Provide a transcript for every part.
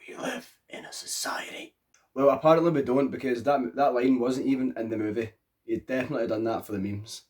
We live in a society. Well, apparently we don't, because that line wasn't even in the movie. He'd definitely done that for the memes.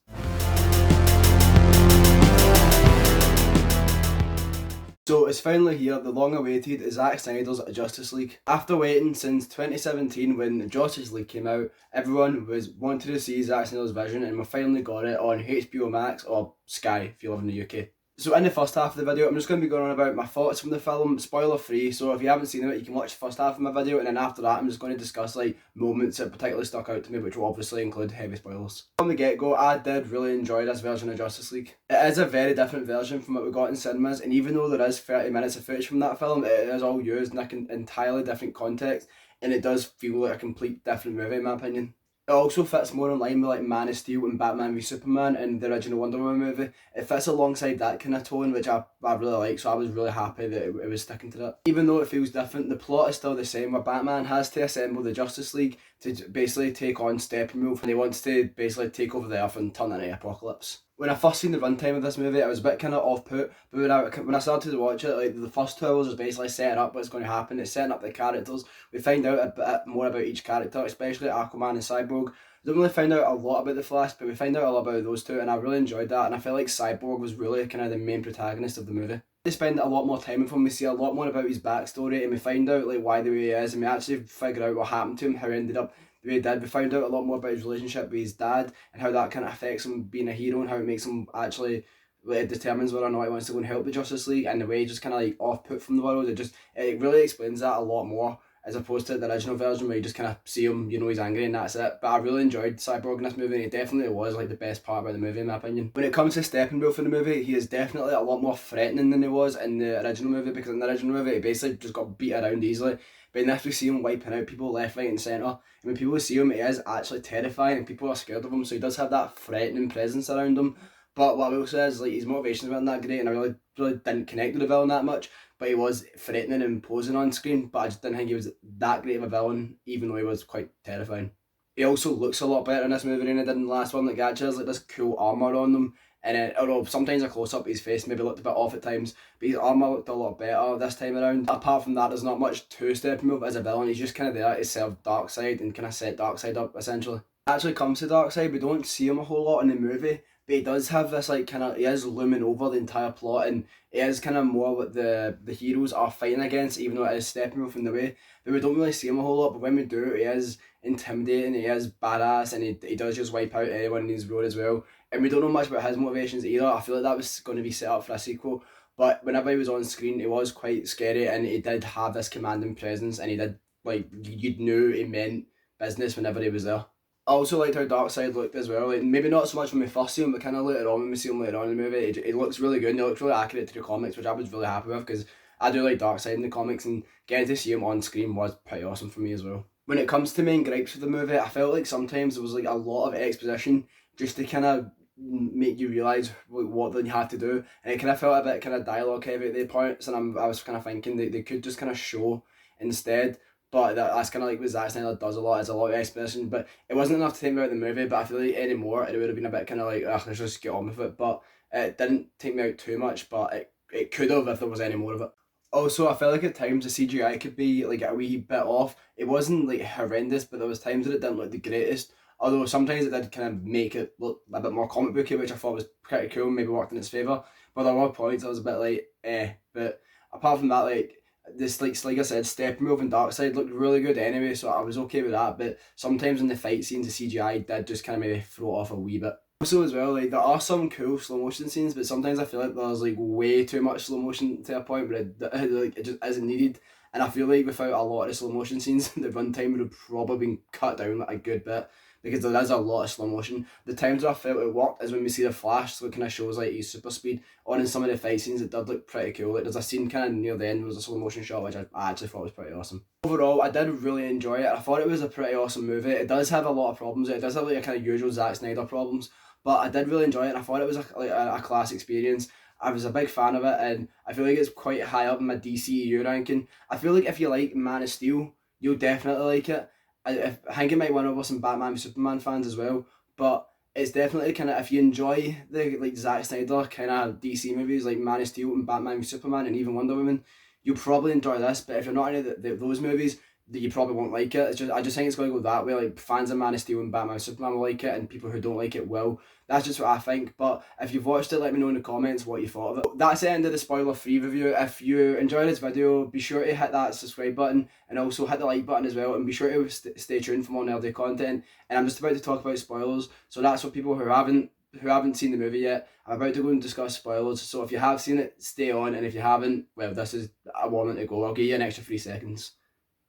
So it's finally here, the long-awaited Zack Snyder's Justice League. After waiting since 2017 when the Justice League came out, everyone was wanting to see Zack Snyder's vision, and we finally got it on HBO Max or Sky if you live in the UK. So in the first half of the video, I'm just going to be going on about my thoughts from the film, spoiler free, so if you haven't seen it, you can watch the first half of my video, and then after that I'm just going to discuss like moments that particularly stuck out to me, which will obviously include heavy spoilers. From the get-go, I did really enjoy this version of Justice League. It is a very different version from what we got in cinemas, and even though there is 30 minutes of footage from that film, it is all used in an entirely different context, and it does feel like a complete different movie in my opinion. It also fits more in line with like Man of Steel and Batman v Superman and the original Wonder Woman movie. It fits alongside that kind of tone, which I really like, so I was really happy that it was sticking to that. Even though it feels different, the plot is still the same, where Batman has to assemble the Justice League to basically take on Steppenwolf, and he wants to basically take over the Earth and turn it into Apocalypse. When I first seen the runtime of this movie, I was a bit kind of off-put, but when I started to watch it, like the first 2 hours was basically setting up what's going to happen. It's setting up the characters. We find out a bit more about each character, especially Aquaman and Cyborg. We don't really find out a lot about the Flash, but we find out a lot about those two, and I really enjoyed that, and I felt like Cyborg was really kind of the main protagonist of the movie. We spend a lot more time with him, we see a lot more about his backstory, and we find out like why the way he is, and we actually figure out what happened to him, how he ended up the way he did. We found out a lot more about his relationship with his dad, and how that kind of affects him being a hero, and how it makes him actually, it determines whether or not he wants to go and help the Justice League, and the way he just kind of like off-put from the world. It really explains that a lot more, as opposed to the original version where you just kind of see him, you know, he's angry and that's it. But I really enjoyed Cyborg in this movie, and he definitely was like the best part about the movie in my opinion. When it comes to Steppenwolf in the movie, he is definitely a lot more threatening than he was in the original movie, because in the original movie he basically just got beat around easily. But in this we see him wiping out people left, right and centre, and when people see him he is actually terrifying and people are scared of him, so he does have that threatening presence around him. But what I will say is like his motivations weren't that great, and I really didn't connect with the villain that much. But he was threatening and imposing on screen, but I just didn't think he was that great of a villain, even though he was quite terrifying. He also looks a lot better in this movie than he did in the last one. Like, he actually has like this cool armour on them, and although sometimes a close up of his face maybe looked a bit off at times, but his armour looked a lot better this time around. Apart from that, there's not much to Steppenwolf as a villain. He's just kind of there to serve Darkseid and kind of set Darkseid up essentially. Actually comes to Darkseid, we don't see him a whole lot in the movie, but he does have this like kind of, he is looming over the entire plot, and it is kind of more what the heroes are fighting against, even though it is Steppenwolf in the way. But we don't really see him a whole lot, but when we do, he is intimidating, he is badass, and he does just wipe out anyone in his road as well. And we don't know much about his motivations either. I feel like that was going to be set up for a sequel, but whenever he was on screen, he was quite scary, and he did have this commanding presence, and he did, like, you knew he meant business whenever he was there. I also liked how Darkseid looked as well. Like, maybe not so much when we first see him, but kind of later on when we see him later on in the movie, it looks really good and it looks really accurate to the comics, which I was really happy with, because I do like Darkseid in the comics, and getting to see him on screen was pretty awesome for me as well. When it comes to main gripes of the movie, I felt like sometimes there was like a lot of exposition just to kind of make you realise what they had to do, and it kind of felt a bit kind of dialogue heavy at the points, and I was kind of thinking they could just kind of show instead. But that's kind of like what Zack Snyder does a lot, is a lot of exposition, but it wasn't enough to take me out of the movie. But I feel like anymore it would have been a bit kind of like, ugh, let's just get on with it. But it didn't take me out too much, but it could have if there was any more of it. Also, I felt like at times the CGI could be like a wee bit off. It wasn't like horrendous, but there was times that it didn't look the greatest. Although sometimes it did kind of make it look a bit more comic booky, which I thought was pretty cool, maybe worked in its favour. But there were points I was a bit like, eh. But apart from that, like, this, like I said, Steppenwolf and Darkseid looked really good anyway, so I was okay with that. But sometimes in the fight scenes, the CGI did just kind of maybe throw it off a wee bit. Also as well, like, there are some cool slow motion scenes, but sometimes I feel like there's like way too much slow motion to a point where it just isn't needed. And I feel like without a lot of slow motion scenes, the runtime would have probably been cut down like a good bit, because there is a lot of slow motion. The times where I felt it worked is when we see the Flash, so it kind of shows like his super speed. Or in some of the fight scenes, it did look pretty cool. Like, there's a scene kind of near the end where there's a slow motion shot, which I actually thought was pretty awesome. Overall, I did really enjoy it. I thought it was a pretty awesome movie. It does have a lot of problems. It does have like a kind of usual Zack Snyder problems, but I did really enjoy it, and I thought it was a class experience. I was a big fan of it, and I feel like it's quite high up in my DCEU ranking. I feel like if you like Man of Steel, you'll definitely like it. I think it might win over some Batman v Superman fans as well, but it's definitely kind of, if you enjoy the like Zack Snyder kind of DC movies like Man of Steel and Batman v Superman and even Wonder Woman, you'll probably enjoy this, but if you're not into those movies, you probably won't like it. I just think it's going to go that way. Like, fans of Man of Steel and Batman Superman will like it, and people who don't like it will. That's just what I think. But if you've watched it, let me know in the comments what you thought of it. That's the end of the spoiler-free review. If you enjoyed this video, be sure to hit that subscribe button and also hit the like button as well. And be sure to stay tuned for more nerdy content. And I'm just about to talk about spoilers, so that's for people who haven't seen the movie yet. I'm about to go and discuss spoilers. So if you have seen it, stay on, and if you haven't, well, this is a warning to go. I'll give you an extra 3 seconds.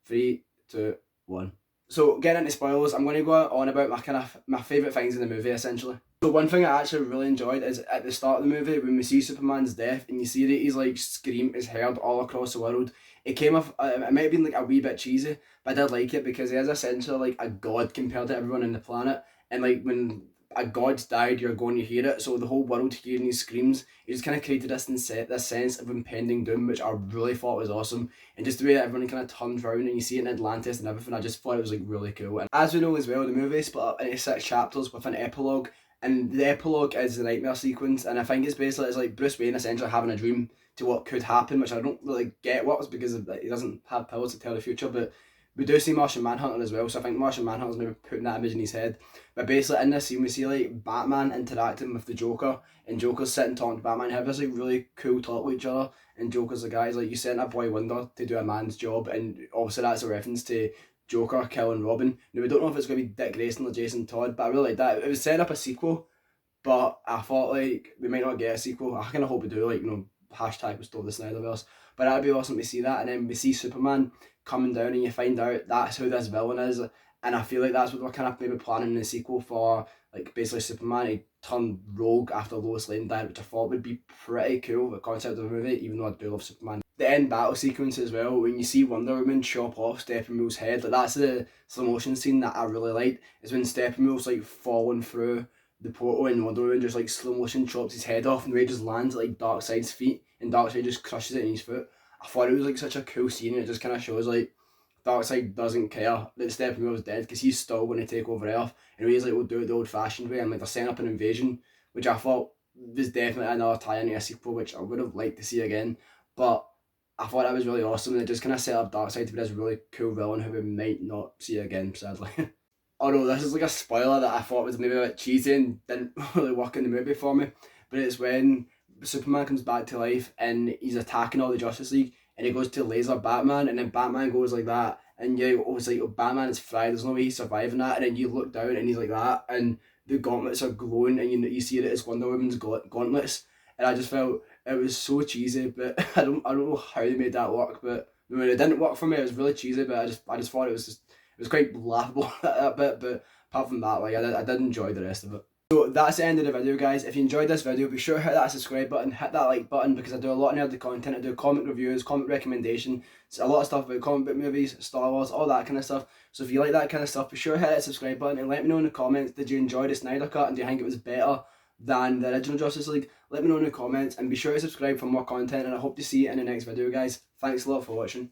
3, 2, 1. So getting into spoilers, I'm going to go on about my favourite things in the movie essentially. So one thing I actually really enjoyed is at the start of the movie when we see Superman's death and you see that his like scream is heard all across the world. It came off, it might have been like a wee bit cheesy, but I did like it because he is essentially like a god compared to everyone on the planet, and like when a god's died, you're going to hear it. So the whole world hearing these screams, it just kind of created this sense of impending doom, which I really thought was awesome. And just the way that everyone kind of turns around and you see it in Atlantis and everything, I just thought it was like really cool. And as we know as well, the movie is split up into 6 chapters with an epilogue, and the epilogue is the nightmare sequence. And I think it's like Bruce Wayne essentially having a dream to what could happen, which I don't really get what, because he doesn't have powers to tell the future, but we do see Martian Manhunter as well, so I think Martian Manhunter's maybe putting that image in his head. But basically in this scene we see like Batman interacting with the Joker, and Joker's sitting talking to Batman, have this like really cool talk with each other, and Joker's the guy, he's like, you sent a boy Wonder to do a man's job, and obviously that's a reference to Joker killing Robin. Now we don't know if it's going to be Dick Grayson or Jason Todd, but I really like that. It was setting up a sequel, but I thought like we might not get a sequel. I kind of hope we do, like, you know, hashtag restore the Snyderverse. But that'd be awesome to see that. And then we see Superman coming down and you find out that's who this villain is, and I feel like that's what we're kind of maybe planning in the sequel for, like basically Superman to turn rogue after Lois Lane died, which I thought would be pretty cool, the concept of the movie, even though I do love Superman. The end battle sequence as well, when you see Wonder Woman chop off Steppenwolf's head, like that's the slow motion scene that I really liked, is when Steppenwolf's like falling through the portal and Wonder Woman just like slow motion chops his head off, and the way it just lands at like Darkseid's feet and Darkseid just crushes it in his foot. I thought it was like such a cool scene, and it just kind of shows like Darkseid doesn't care that Steppenwolf's dead, because he's still going to take over Earth, and he's like, we'll do it the old fashioned way, and like they're setting up an invasion, which I thought was definitely another tie into a sequel, which I would have liked to see again. But I thought that was really awesome, and it just kind of set up Darkseid to be this really cool villain who we might not see again, sadly. Although this is like a spoiler that I thought was maybe a bit cheesy and didn't really work in the movie for me, but it's when Superman comes back to life and he's attacking all the Justice League, and he goes to laser Batman, and then Batman goes like that, and you always like, oh, Batman is fried, there's no way he's surviving that, and then you look down and he's like that, and the gauntlets are glowing, and you see that it's Wonder Woman's gauntlets, and I just felt it was so cheesy, but I don't know how they made that work, but I mean, it didn't work for me. It was really cheesy, but I just thought it was quite laughable that bit, but apart from that, like I did enjoy the rest of it. So that's the end of the video, guys. If you enjoyed this video, be sure to hit that subscribe button, hit that like button, because I do a lot of nerdy content. I do comic reviews, comic recommendation, a lot of stuff about comic book movies, Star Wars, all that kind of stuff. So if you like that kind of stuff, be sure to hit that subscribe button and let me know in the comments, did you enjoy the Snyder Cut, and do you think it was better than the original Justice League? Let me know in the comments, and be sure to subscribe for more content, and I hope to see you in the next video, guys. Thanks a lot for watching.